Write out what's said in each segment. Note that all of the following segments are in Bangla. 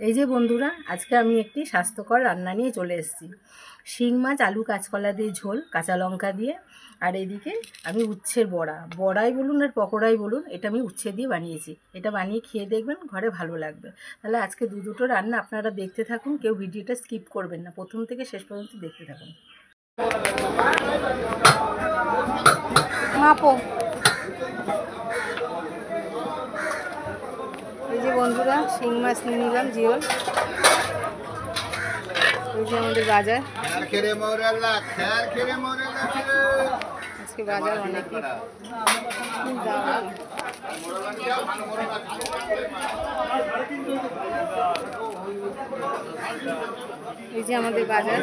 এই যে বন্ধুরা, আজকে আমি একটি স্বাস্থ্যকর রান্না নিয়ে চলে এসেছি। শিং মাছ আলু কাঁচকলা দিয়ে ঝোল, কাঁচা লঙ্কা দিয়ে। আর এদিকে আমি উচ্ছের বড়াই বলুন আর পকোড়াই বলুন, এটা আমি উচ্ছে দিয়ে বানিয়েছি। এটা বানিয়ে খেয়ে দেখবেন, ঘরে ভালো লাগবে। তাহলে আজকে দুটো রান্না আপনারা দেখতে থাকুন, কেউ ভিডিওটা স্কিপ করবেন না, প্রথম থেকে শেষ পর্যন্ত দেখতে থাকুন। মাপো। এই যে বন্ধুরা, শিং মাছ নিয়ে নিলাম জিওল। এই যে আমাদের বাজার, আজকে বাজার অনেক দাম। এই যে আমাদের বাজার,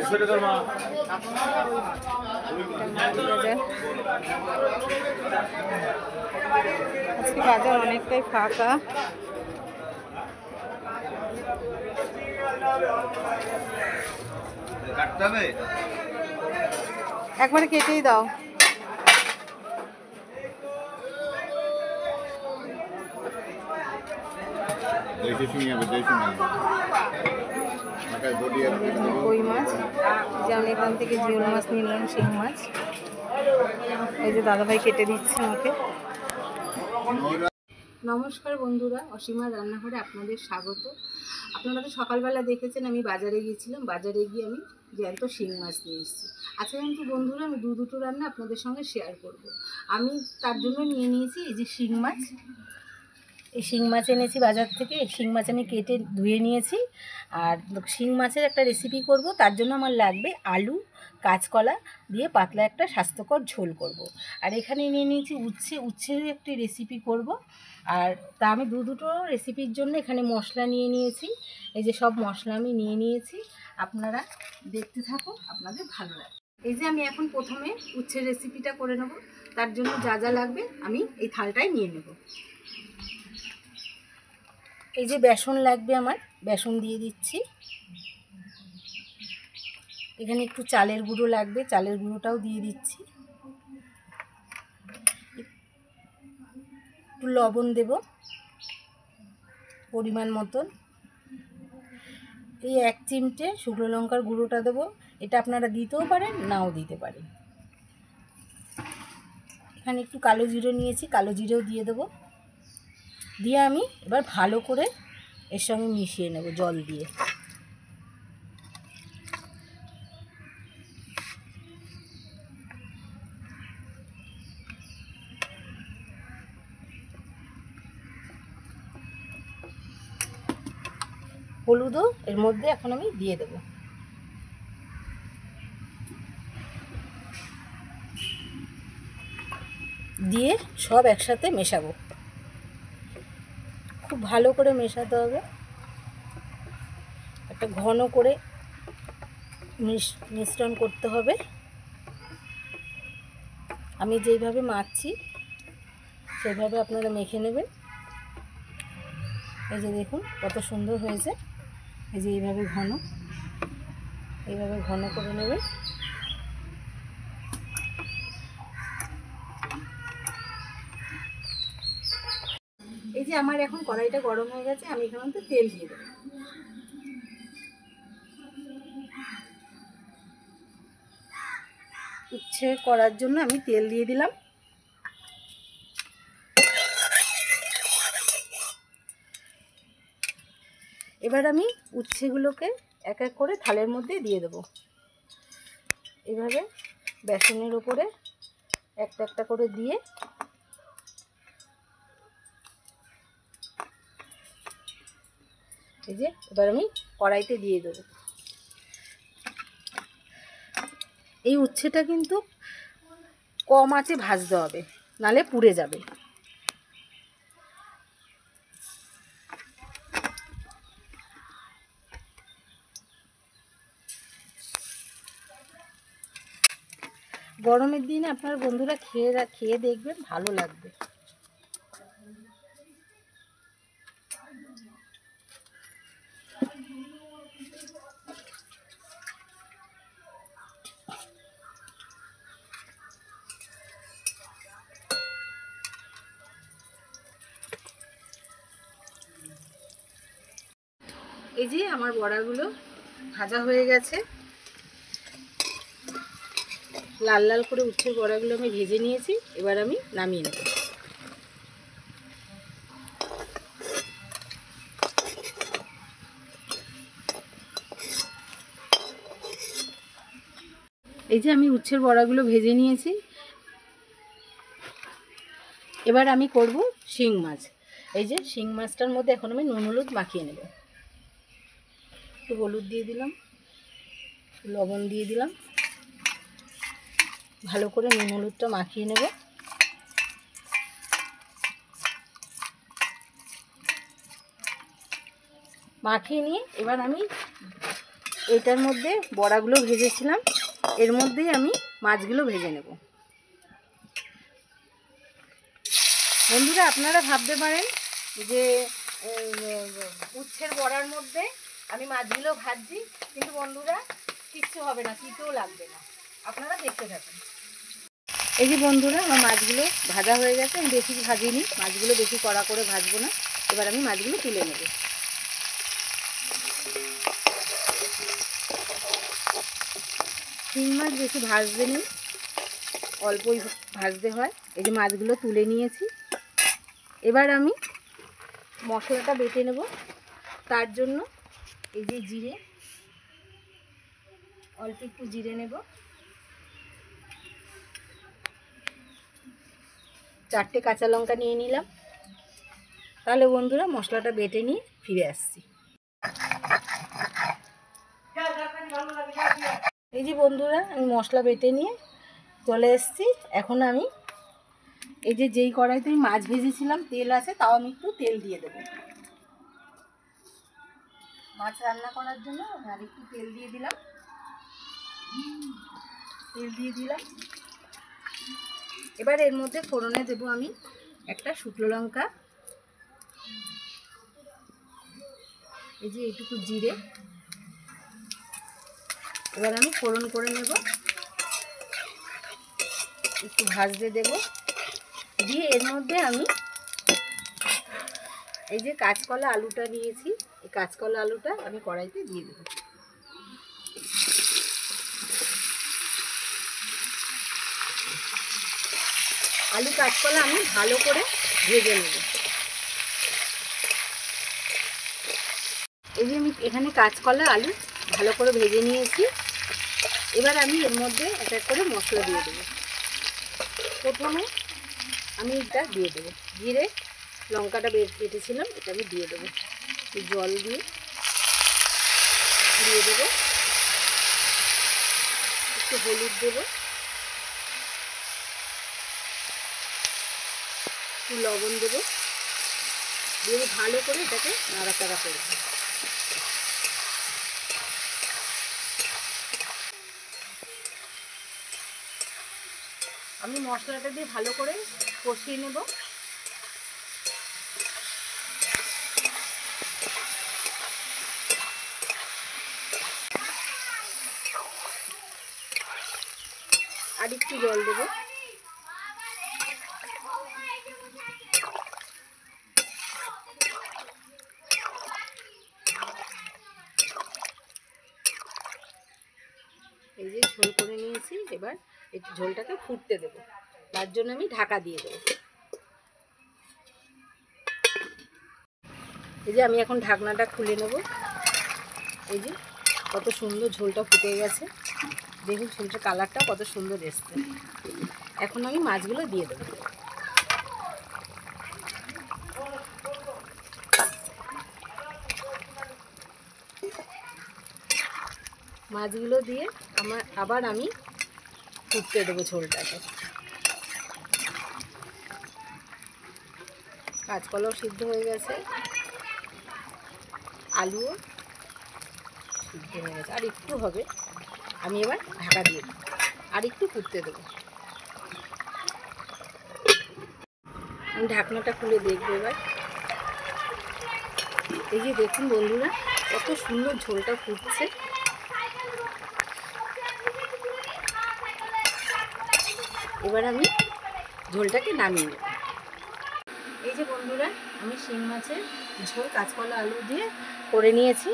বাজার আজকে বাজার অনেকটাই ফাঁকা। একবারে কেটেই দাও। কই মাছ, যেমন এখান থেকে জিওল মাছ নিলাম, শিং মাছ। এই যে দাদাভাই কেটে দিচ্ছে আমাকে। নমস্কার বন্ধুরা, অসীমার রান্নাঘরে আপনাদের স্বাগত। আপনারা তো সকালবেলা দেখেছেন আমি বাজারে গিয়েছিলাম। বাজারে গিয়ে আমি জ্যান্ত শিং মাছ নিয়ে এসেছি। আজকে কিন্তু বন্ধুরা আমি দুটো রান্না আপনাদের সঙ্গে শেয়ার করব। আমি তার জন্য নিয়ে নিয়েছি এই যে শিং মাছ। এই শিং মাছ এনেছি বাজার থেকে। এই শিং মাছ আমি কেটে ধুয়ে নিয়েছি। আর শিং মাছের একটা রেসিপি করব, তার জন্য আমার লাগবে আলু কাঁচকলা দিয়ে পাতলা একটা স্বাস্থ্যকর ঝোল করব। আর এখানে নিয়ে নিয়েছি উচ্ছের একটি রেসিপি করব। আর তা আমি দুটো রেসিপির জন্য এখানে মশলা নিয়ে নিয়েছি। এই যে সব মশলা আমি নিয়ে নিয়েছি, আপনারা দেখতে থাকুন, আপনাদের ভালো লাগবে। এই যে আমি এখন প্রথমে উচ্ছের রেসিপিটা করে নেব। তার জন্য যা যা লাগবে আমি এই থালটায় নিয়ে নেব। এই যে বেসন লাগবে আমার, বেসন দিয়ে দিচ্ছি। এখানে একটু চালের গুঁড়ো লাগবে, চালের গুঁড়োটাও দিয়ে দিচ্ছি। একটু লবণ দেব পরিমাণ মতন। এই 1 চিমটে শুকনো লঙ্কার গুঁড়োটা দেবো। এটা আপনারা দিতেও পারেন, নাও দিতে পারেন। এখানে একটু কালো জিরে নিয়েছি, কালো জিরেও দিয়ে দেবো। দিয়ে আমি এবার ভালো করে এর সঙ্গে মিশিয়ে নেব জল দিয়ে। হলুদও এর মধ্যে এখন আমি দিয়ে দেব। দিয়ে সব একসাথে মেশাবো। খুব ভালো করে মেশাতে হবে, একটা ঘন করে মিশ্রণ করতে হবে। আমি যেইভাবে মাখছি সেইভাবে আপনারা মেখে নেবেন। এই যে দেখুন কত সুন্দর হয়েছে। এই যে এইভাবে ঘন করে নেবেন। এই যে আমার এখন কড়াইটা গরম হয়ে গেছে, আমি এখানে তো তেল দিয়ে দেবো। উচ্ছে করার জন্য আমি তেল দিয়ে দিলাম। এবার আমি উচ্ছেগুলোকে এক এক করে থালের মধ্যে দিয়ে দেবো। এভাবে বেসনের উপরে একটা একটা করে দিয়ে এই যে এবার আমি কড়াইতে দিয়ে দেবো। এই উচ্ছেটা কিন্তু কম আঁচে ভাজতে হবে, নালে পুড়ে যাবে। গরমের দিনে আপনার বন্ধুরা খেয়ে দেখবেন, ভালো লাগবে। এই যে আমার বড়াগুলো ভাজা হয়ে গেছে, লাল লাল করে উচ্ছের বড়াগুলো আমি ভেজে নিয়েছি। এবার আমি নামিয়ে নেব। এই যে আমি উচ্ছের বড়াগুলো ভেজে নিয়েছি। এবার আমি করব শিং মাছ। এই যে শিং মাছটার মধ্যে এখন আমি নুন হলুদ মাখিয়ে নেব। একটু হলুদ দিয়ে দিলাম, লবণ দিয়ে দিলাম, ভালো করে নুন হলুদটা মাখিয়ে নেব। মাখিয়ে নিয়ে এবার আমি এটার মধ্যে বড়াগুলো ভেজেছিলাম, এর মধ্যেই আমি মাছগুলো ভেজে নেব। বন্ধুরা, আপনারা ভাবতে পারেন যে উচ্ছের বড়ার মধ্যে আমি মাছগুলো ভাজছি, কিন্তু বন্ধুরা কিচ্ছু হবে না, তিতেও লাগবে না। আপনারা দেখতে থাকুন। এই যে বন্ধুরা, আমার মাছগুলো ভাজা হয়ে গেছে। আমি বেশি ভাজিনি, মাছগুলো বেশি কড়া করে ভাজবো না। এবার আমি মাছগুলো তুলে নেব। শিং মাছ বেশি ভাজতে নেই, অল্পই ভাজতে হয়। এই যে মাছগুলো তুলে নিয়েছি। এবার আমি মশলাটা বেটে নেব। তার জন্য এই যে জিরে, অল্প একটু জিরে নেব, 4টে কাঁচা লঙ্কা নিয়ে নিলাম। তাহলে বন্ধুরা মশলাটা বেটে নিয়ে ফিরে আসছি। এই যে বন্ধুরা, আমি মশলা বেটে নিয়ে চলে এসেছি। এখন আমি এই যে যেই কড়াইতে আমি মাছ ভেজেছিলাম, তেল আছে, তাও আমি একটু তেল দিয়ে দেবো। মাছ রান্না করার জন্য আর একটু তেল দিয়ে দিলাম। এবার এর মধ্যে ফোড়নে দেব আমি একটা শুকনো লঙ্কা, এই যে এইটুকু জিরে। এবার আমি ফোড়ন করে নেব, একটু ভাজতে দেব। দিয়ে এর মধ্যে আমি এই যে কাঁচকলা আলুটা নিয়েছি, এই কাঁচকলা আলুটা আমি কড়াইতে দিয়ে দেব। আলু কাঁচকলা আমি ভালো করে ভেজে নেব। এই যে আমি এখানে কাঁচকলা আলু ভালো করে ভেজে নিয়েছি। এবার আমি এর মধ্যে এক এক করে মশলা দিয়ে দেবো। প্রথমে আমি এটা দিয়ে দেবো, জিরে লঙ্কাটা বেটেছিলাম, এটা আমি দিয়ে দেবো। জল দিয়ে দেবো, একটু হলুদ দেবো, একটু লবণ দেবো, দিয়ে ভালো করে এটাকে নাড়াচাড়া করব। আমি মশলাটা দিয়ে ভালো করে কষিয়ে নেব। আর একটু জল দেব। এই যে ঝোল করে নিয়েছি। এবার এই ঝোলটাকে ফুটতে দেবো, তার জন্য আমি ঢাকা দিয়ে দেবো। এই যে আমি এখন ঢাকনাটা খুলে নেব। এই যে কত সুন্দর ঝোলটা ফুটে গেছে, দেখুন ঝোলটার কালারটা কত সুন্দর এসছে। এখন আমি মাছগুলো দিয়ে দেবো। মাছগুলো দিয়ে আবার আমি ফুটতে দেবো ঝোলটাকে। কাঁচকলাও সিদ্ধ হয়ে গেছে, আলুও সিদ্ধ হয়ে গেছে, আর একটু হবে। আমি এবার ঢাকা দিয়ে দেবো, আর একটু ফুটতে দেবো। আমি ঢাকনাটা খুলে দেখবো এবার। এই যে দেখুন বন্ধুরা, কত সুন্দর ঝোলটা ফুটছে। এবার আমি ঝোলটাকে নামিয়ে নেব। এই যে বন্ধুরা, আমি শিং মাছের ঝোল কাঁচকলা আলু দিয়ে করে নিয়েছি।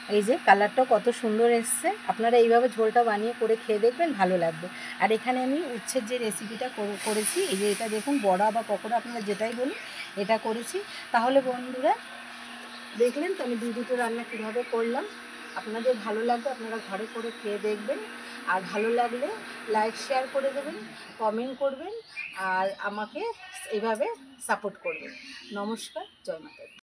এই যে কালারটাও কত সুন্দর এসছে। আপনারা এইভাবে ঝোলটা বানিয়ে করে খেয়ে দেখবেন, ভালো লাগবে। আর এখানে আমি উচ্ছের যে রেসিপিটা করেছি, এই যে এটা দেখুন, বড়া বা পকোড়া আপনারা যেটাই বলুন, এটা করেছি। তাহলে বন্ধুরা দেখলেন তো আমি দুটো রান্না কীভাবে করলাম। আপনাদের ভালো লাগবে, আপনারা ঘরে করে খেয়ে দেখবেন। আর ভালো লাগলে লাইক শেয়ার করে দেবেন, কমেন্ট করবেন, আর আমাকে এইভাবে সাপোর্ট করবেন। নমস্কার, জয় মাতা।